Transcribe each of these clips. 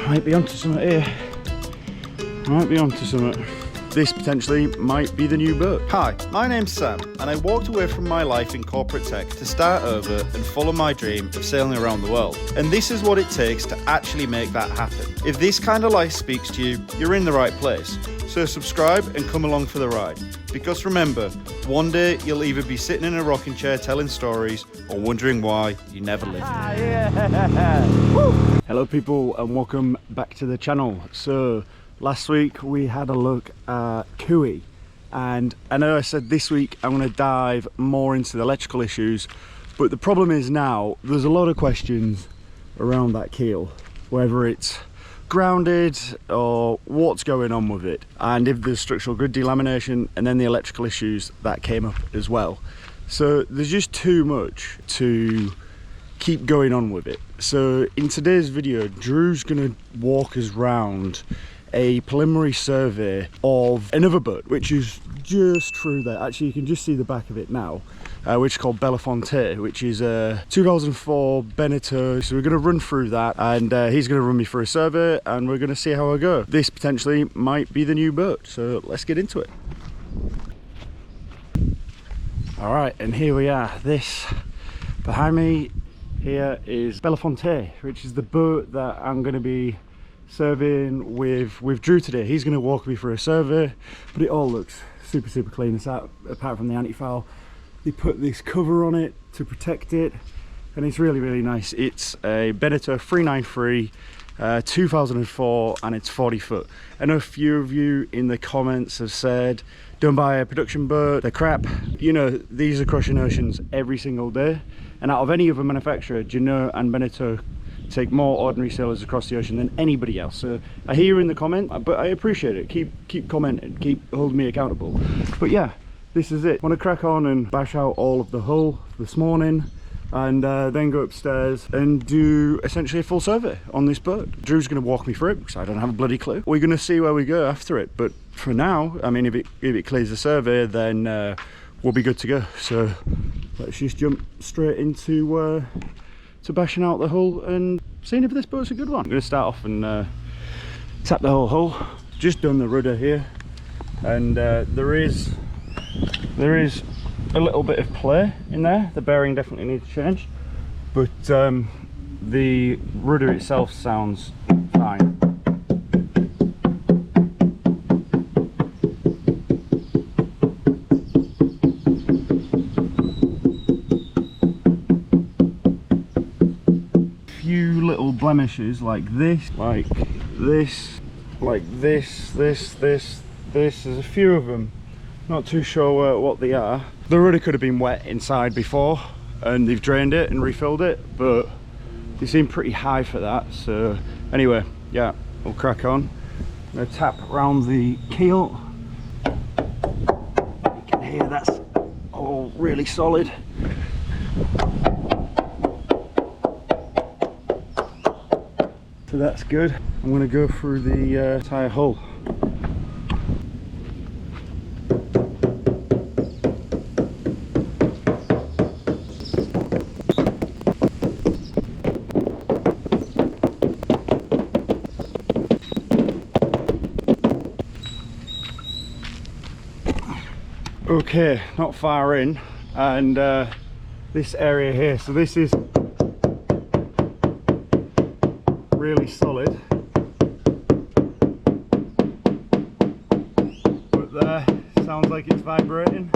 Might be onto something here. Might be onto something. This potentially might be the new boat. Hi, my name's Sam, and I walked away from my life in corporate tech to start over and follow my dream of sailing around the world. And this is what it takes to actually make that happen. If this kind of life speaks to you, you're in the right place. So subscribe and come along for the ride. Because remember, one day you'll either be sitting in a rocking chair telling stories or wondering why you never lived. Hello people, and welcome back to the channel. So last week we had a look at Kui, and I know I said this week I'm going to dive more into the electrical issues, but the problem is now there's a lot of questions around that keel, whether it's grounded or what's going on with it, and if there's structural grid delamination, and then the electrical issues that came up as well. So there's just too much to keep going on with it. So in today's video, Drew's gonna walk us round a preliminary survey of another boat which is just through there. Actually, you can just see the back of it now, which is called Beneteau, which is a 2004 Beneteau. So we're going to run through that, and he's going to run me through a survey, and we're going to see how I go. This potentially might be the new boat, so let's get into it. All right, and here we are. This behind me here is Beneteau, which is the boat that I'm going to be surveying with Drew today. He's going to walk me through a survey, but it all looks super clean. It's out, apart from the anti-foul. They put this cover on it to protect it, and it's really nice. It's a Beneteau 393 2004, and it's 40 foot. I know a few of you in the comments have said don't buy a production boat, they're crap. You know, these are crossing oceans every single day, and out of any other manufacturer, Beneteau and Beneteau take more ordinary sailors across the ocean than anybody else. So I hear you in the comment, but I appreciate it. Keep commenting, keep holding me accountable. But yeah, this is it. I want to crack on and bash out all of the hull this morning, and then go upstairs and do essentially a full survey on this boat. Drew's going to walk me through it because I don't have a bloody clue. We're going to see where we go after it, but for now, I mean, if it clears the survey, then we'll be good to go. So let's just jump straight into to bashing out the hull and seeing if this boat's a good one. I'm going to start off and tap the whole hull. Just done the rudder here, and there is a little bit of play in there. The bearing definitely needs to change, but the rudder itself sounds fine. Little blemishes like this, there's a few of them, not too sure what they are. The rudder could have been wet inside before and they've drained it and refilled it, but they seem pretty high for that. So anyway, yeah, we'll crack on. I'm going to tap around the keel. You can hear that's all really solid. So that's good. I'm going to go through the entire hull. Okay, not far in, and this area here, so this is really solid, but there sounds like it's vibrating.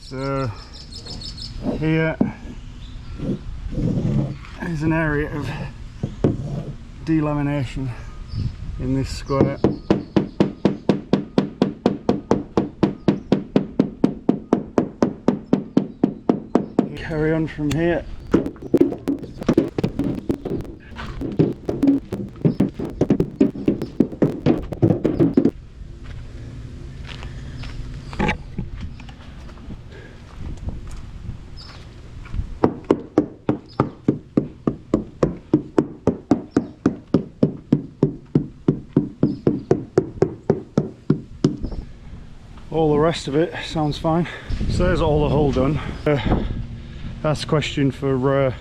So here is an area of delamination in this square. Carry on from here. all rest of it sounds fine. So there's all the hull done. That's a question for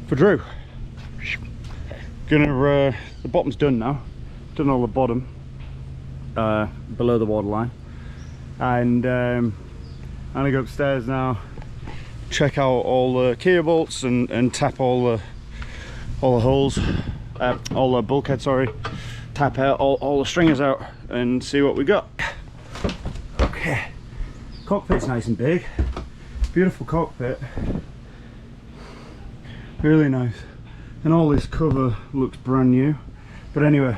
Drew. The bottom's done now. Done all the bottom below the waterline, and I'm gonna go upstairs now, check out all the keel bolts and tap all the holes, all the bulkhead, sorry, tap out all the stringers out and see what we got. Okay, cockpit's nice and big, beautiful cockpit, really nice, and all this cover looks brand new. But anyway,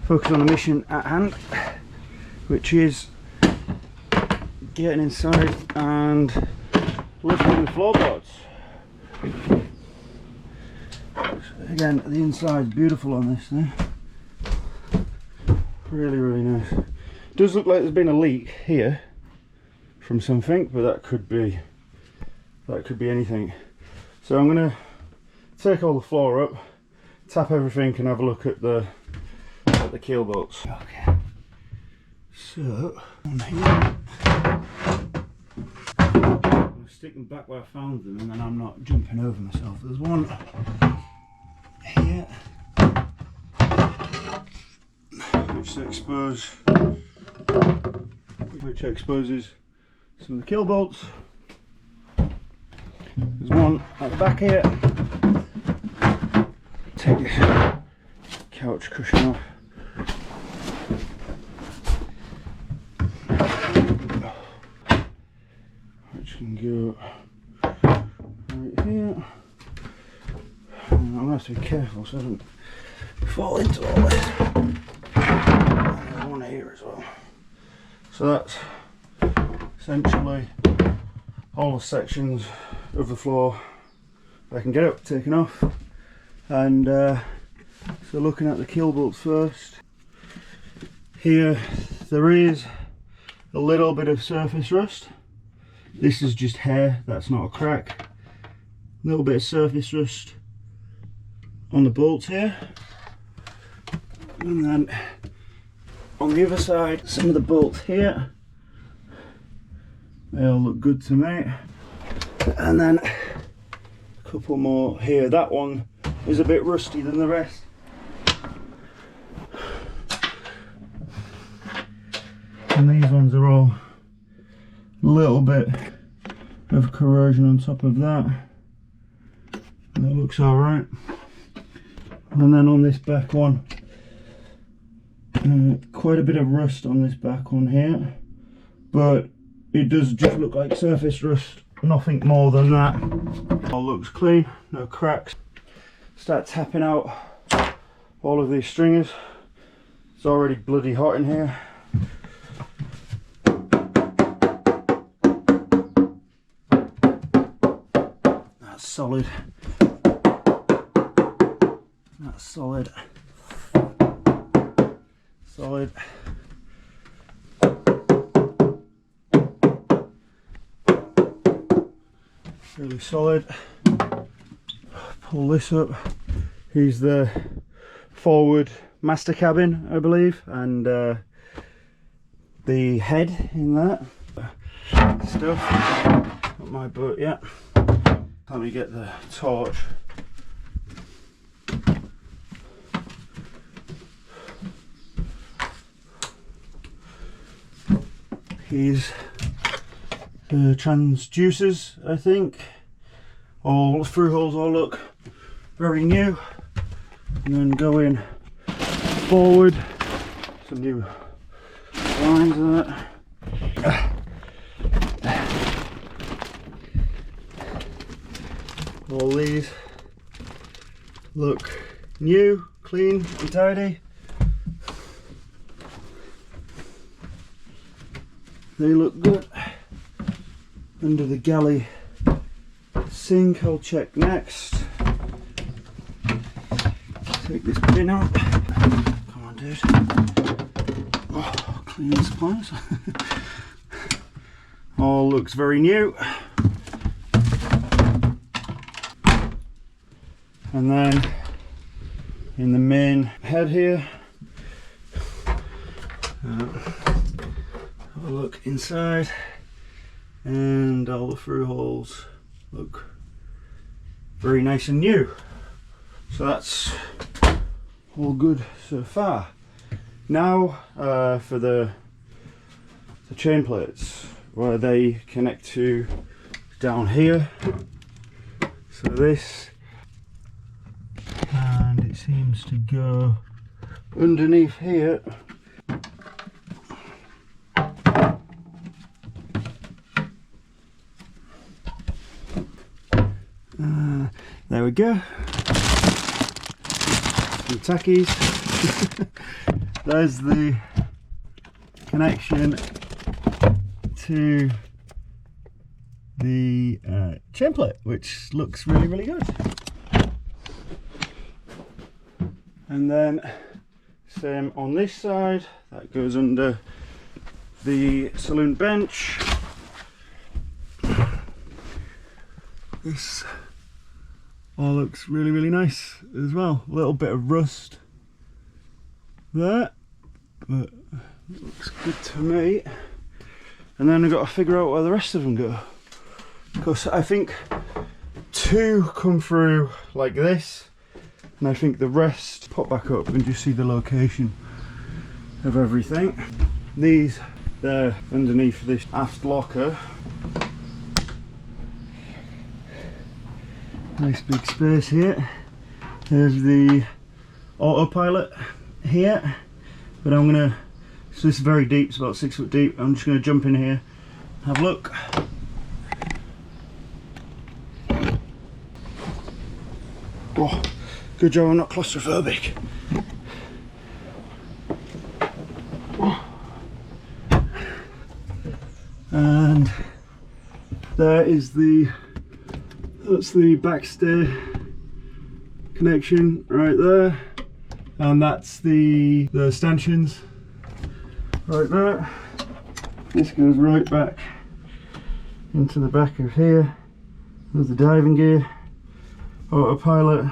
focus on the mission at hand, which is getting inside and lifting the floorboards. Again, the inside's beautiful on this thing. Really, really nice. Does look like there's been a leak here from something, but that could be anything. So I'm gonna take all the floor up, tap everything, and have a look at the keel bolts. Okay. So on here, I'm gonna stick them back where I found them, and then I'm not jumping over myself. There's one here, which exposes some of the keel bolts. There's one at the back here. Take this couch cushion off. Which can go right here. And I'm gonna have to be careful so I don't fall into all this. And there's one here as well. So that's essentially all the sections of the floor I can get up taken off. And so looking at the keel bolts first, here there is a little bit of surface rust. This is just hair, that's not a crack. A little bit of surface rust on the bolts here. And then on the other side, some of the bolts here, they all look good to me. And then a couple more here. That one is a bit rusty than the rest. And these ones are all a little bit of corrosion on top of that. And that looks alright. And then on this back one, quite a bit of rust on this back one here, but it does just look like surface rust, nothing more than that. All looks clean, no cracks. Start tapping out all of these stringers. It's already bloody hot in here. That's solid. That's solid. Solid. Really solid. Pull this up. Here's the forward master cabin, I believe, and the head in that stuff. Not my boat yet. Let me get the torch. Here's the transducers, I think. All the through holes all look very new. And then going forward, some new lines on it. All these look new, clean and tidy. They look good. Under the galley sink, I'll check next. Take this pin out. Come on, dude. Oh, cleaning supplies. All looks very new. And then in the main head here, a look inside, and all the through holes look very nice and new. So that's all good so far. Now for the chain plates, where they connect to down here. So this, and it seems to go underneath here. There we go. Some tackies. There's the connection to the chain plate, which looks really good. And then same on this side, that goes under the saloon bench. This all looks really nice as well. A little bit of rust there, but it looks good to me. And then I've got to figure out where the rest of them go, because I think 2 come through like this, and I think the rest pop back up and just see the location of everything. These, they're underneath this aft locker. Nice big space here. There's the autopilot here, but I'm gonna, so this is very deep, it's about 6 foot deep. I'm just gonna jump in here, have a look. Oh, good job I'm not claustrophobic. Oh. And there is that's the backstay connection right there, and that's the stanchions right there. This goes right back into the back of here. There's the diving gear, autopilot,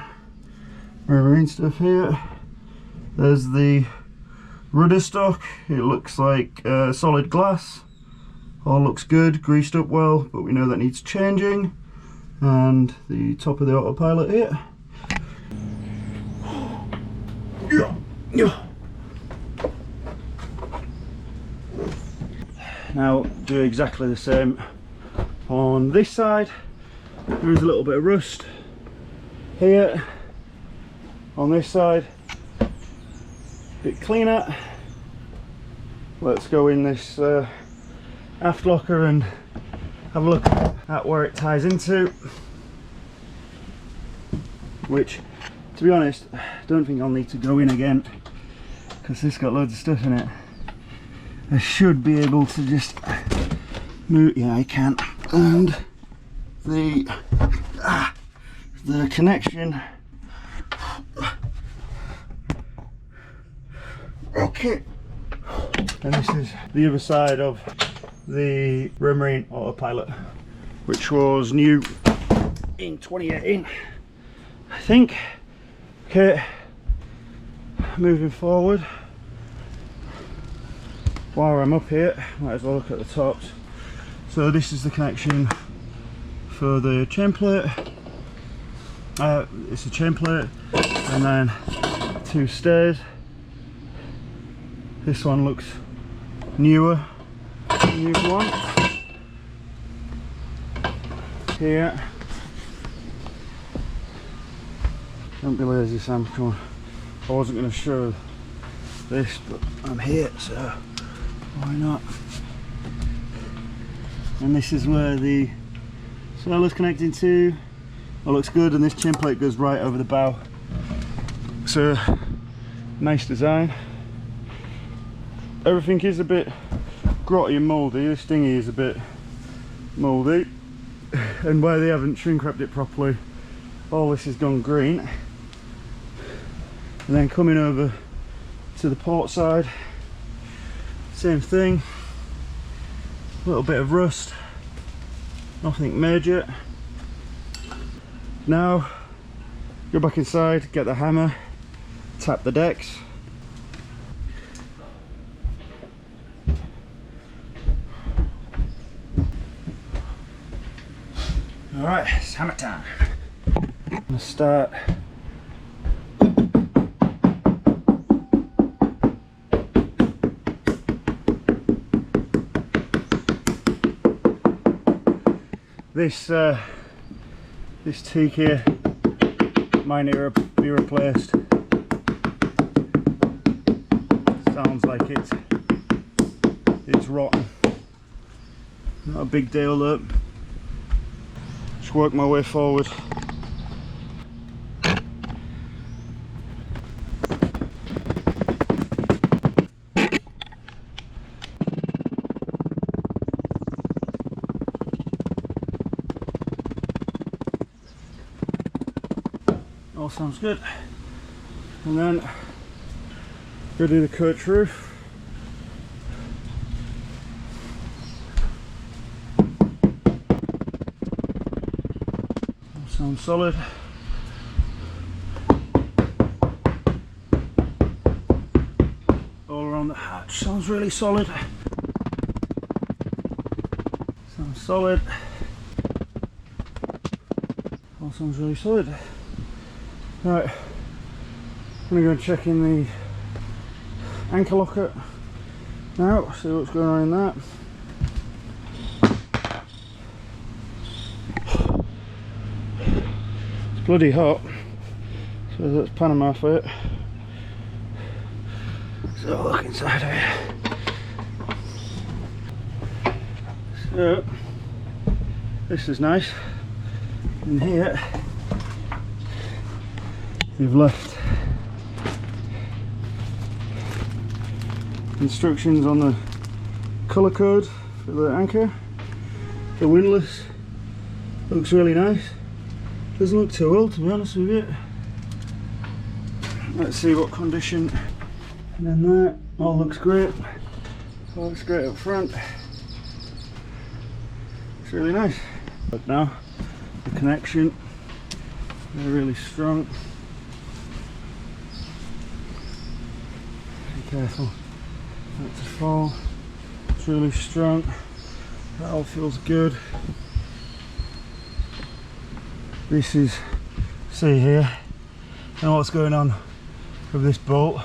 marine stuff here. There's the rudder stock. It looks like solid glass. All looks good, greased up well, but we know that needs changing. And the top of the autopilot here. Now do exactly the same on this side. There is a little bit of rust here. On this side, a bit cleaner. Let's go in this aft locker and have a look at where it ties into, which, to be honest, I don't think I'll need to go in again, because this got loads of stuff in it. I should be able to just move, yeah I can, and the connection, okay, and this is the other side of the Marine autopilot, which was new in 2018, I think. Okay, moving forward, while I'm up here, might as well look at the tops. So this is the connection for the chain plate. It's a chain plate, and then 2 stairs. This one looks newer. New one here. Don't be lazy, Sam, come on. I wasn't going to show this, but I'm here, so why not? And this is where the sailor's connecting to. It looks good, and this chin plate goes right over the bow. So nice design. Everything is a bit grotty and mouldy. This dinghy is a bit mouldy, and where they haven't shrink wrapped it properly, all this has gone green. And then coming over to the port side, same thing, a little bit of rust, nothing major. Now go back inside, get the hammer, tap the decks. Alright, it's hammer time. I'm gonna start this teak here might need to be replaced. Sounds like it's rotten. Not a big deal though. Just work my way forward. All sounds good. And then go do the coach roof. All sounds solid. All around the hatch sounds really solid. Sounds solid. All sounds really solid. Right, I'm going to go and check in the anchor locker now, see what's going on in that. It's bloody hot, so that's Panama for it. So look inside of it. So, this is nice. In here, they've left instructions on the colour code for the anchor. The windlass looks really nice. Doesn't look too old, to be honest with you. Let's see what condition. And then that all looks great. All looks great up front. It's really nice. But now the connection, they're really strong. Careful not to fall. It's really strong. That all feels good. This is, see here, I don't know what's going on with this bolt,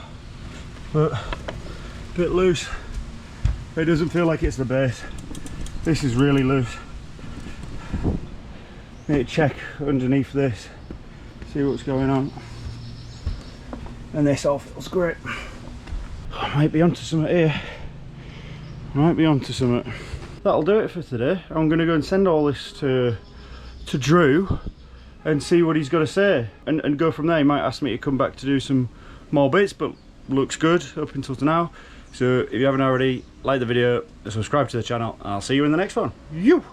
but a bit loose. It doesn't feel like it's the base. This is really loose. Need to check underneath this, see what's going on. And this all feels great. I might be onto something here. I might be onto something. That'll do it for today. I'm going to go and send all this to Drew and see what he's got to say, and go from there. He might ask me to come back to do some more bits, but looks good up until now. So if you haven't already, like the video, subscribe to the channel, and I'll see you in the next one. You.